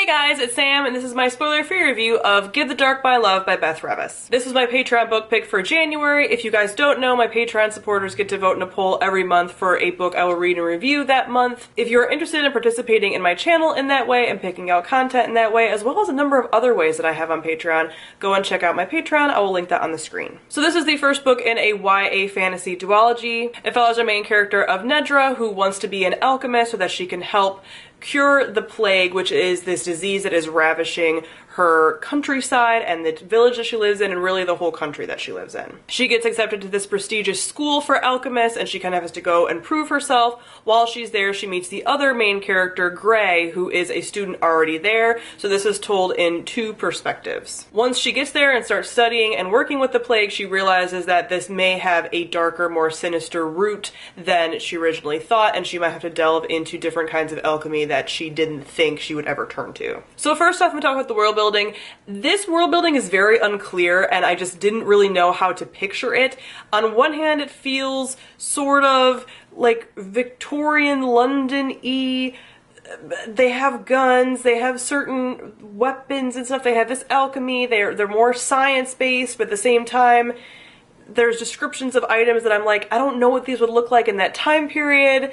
Hey guys, it's Sam, and this is my spoiler-free review of Give the Dark My Love by Beth Revis. This is my Patreon book pick for January. If you guys don't know, my Patreon supporters get to vote in a poll every month for a book I will read and review that month. If you're interested in participating in my channel in that way and picking out content in that way, as well as a number of other ways that I have on Patreon, go and check out my Patreon. I will link that on the screen. So this is the first book in a YA fantasy duology. It follows our main character of Nedra, who wants to be an alchemist so that she can help cure the plague, which is this disease that is ravishing her countryside and the village that she lives in, and really the whole country that she lives in. She gets accepted to this prestigious school for alchemists, and she kind of has to go and prove herself. While she's there, she meets the other main character, Gray, who is a student already there, so this is told in two perspectives. Once she gets there and starts studying and working with the plague, she realizes that this may have a darker, more sinister root than she originally thought, and she might have to delve into different kinds of alchemy that she didn't think she would ever turn to. So first off, I'm going to talk about the world building. This world building is very unclear, and I just didn't really know how to picture it. On one hand, it feels sort of like Victorian London-y. They have guns, they have certain weapons and stuff, they have this alchemy, they're more science-based, but at the same time, there's descriptions of items that I'm like, I don't know what these would look like in that time period.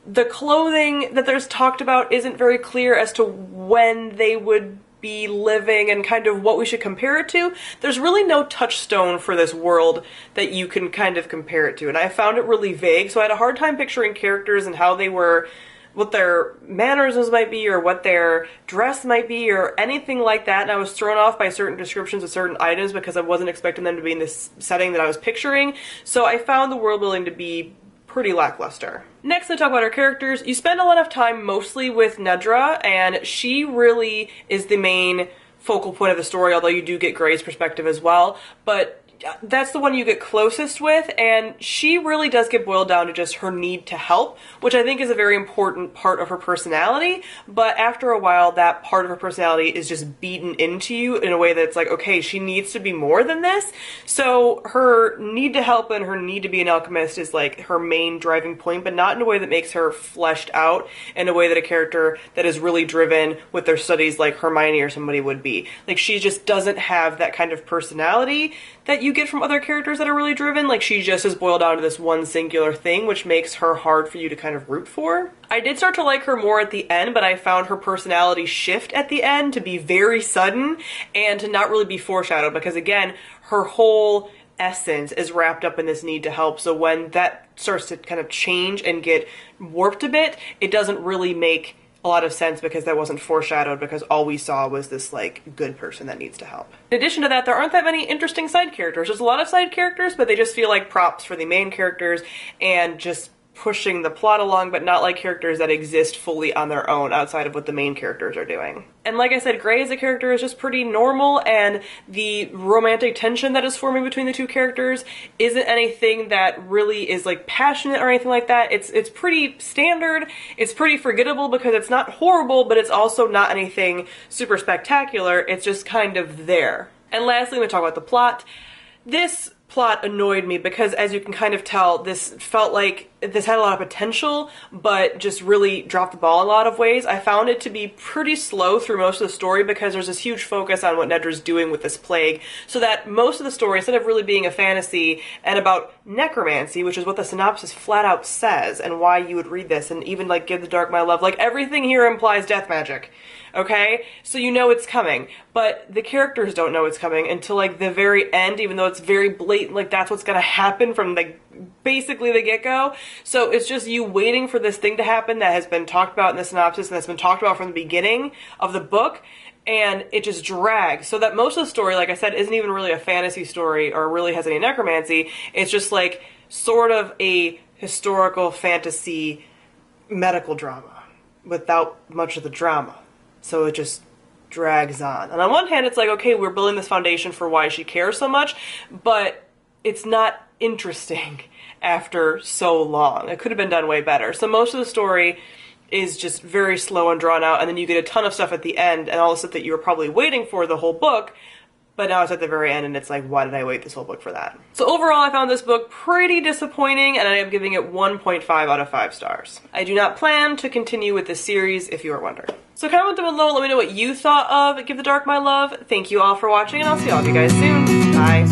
The clothing that there's talked about isn't very clear as to when they would be living and kind of what we should compare it to. There's really no touchstone for this world that you can kind of compare it to, and I found it really vague, so I had a hard time picturing characters and how they were, what their mannerisms might be, or what their dress might be, or anything like that, and I was thrown off by certain descriptions of certain items because I wasn't expecting them to be in this setting that I was picturing, so I found the world building to be pretty lackluster. Next, I talk about our characters. You spend a lot of time mostly with Nedra, and she really is the main focal point of the story, although you do get Gray's perspective as well, but that's the one you get closest with, and she really does get boiled down to just her need to help, which I think is a very important part of her personality, but after a while that part of her personality is just beaten into you in a way that's like, okay, she needs to be more than this. So her need to help and her need to be an alchemist is like her main driving point, but not in a way that makes her fleshed out in a way that a character that is really driven with their studies like Hermione or somebody would be. Like, she just doesn't have that kind of personality that you get from other characters that are really driven. Like, she just is boiled down to this one singular thing, which makes her hard for you to kind of root for. I did start to like her more at the end, but I found her personality shift at the end to be very sudden and to not really be foreshadowed, because again, her whole essence is wrapped up in this need to help, so when that starts to kind of change and get warped a bit, it doesn't really make a lot of sense because that wasn't foreshadowed, because all we saw was this like good person that needs to help. In addition to that, there aren't that many interesting side characters. There's a lot of side characters, but they just feel like props for the main characters and just pushing the plot along, but not like characters that exist fully on their own outside of what the main characters are doing. And like I said, Gray as a character is just pretty normal, and the romantic tension that is forming between the two characters isn't anything that really is like passionate or anything like that. It's pretty standard, it's pretty forgettable because it's not horrible, but it's also not anything super spectacular, it's just kind of there. And lastly, I'm going to talk about the plot. This plot annoyed me because, as you can kind of tell, this felt like this had a lot of potential, but just really dropped the ball in a lot of ways. I found it to be pretty slow through most of the story because there's this huge focus on what Nedra's doing with this plague, so that most of the story, instead of really being a fantasy and about necromancy, which is what the synopsis flat out says, and why you would read this, and even like Give the Dark My Love, like everything here implies death magic. Okay? So you know it's coming, but the characters don't know it's coming until like the very end, even though it's very blatant, like that's what's gonna happen from like basically the get-go. So it's just you waiting for this thing to happen that has been talked about in the synopsis and that's been talked about from the beginning of the book, and it just drags. So that most of the story, like I said, isn't even really a fantasy story or really has any necromancy. It's just like sort of a historical fantasy medical drama without much of the drama. So it just drags on. And on one hand, it's like, okay, we're building this foundation for why she cares so much, but it's not interesting after so long. It could have been done way better. So most of the story is just very slow and drawn out, and then you get a ton of stuff at the end, and all the stuff that you were probably waiting for the whole book but now it's at the very end and it's like, why did I wait this whole book for that? So overall, I found this book pretty disappointing and I am giving it 1.5 out of 5 stars. I do not plan to continue with this series, if you are wondering. So comment down below, let me know what you thought of Give the Dark My Love. Thank you all for watching and I'll see all of you guys soon. Bye.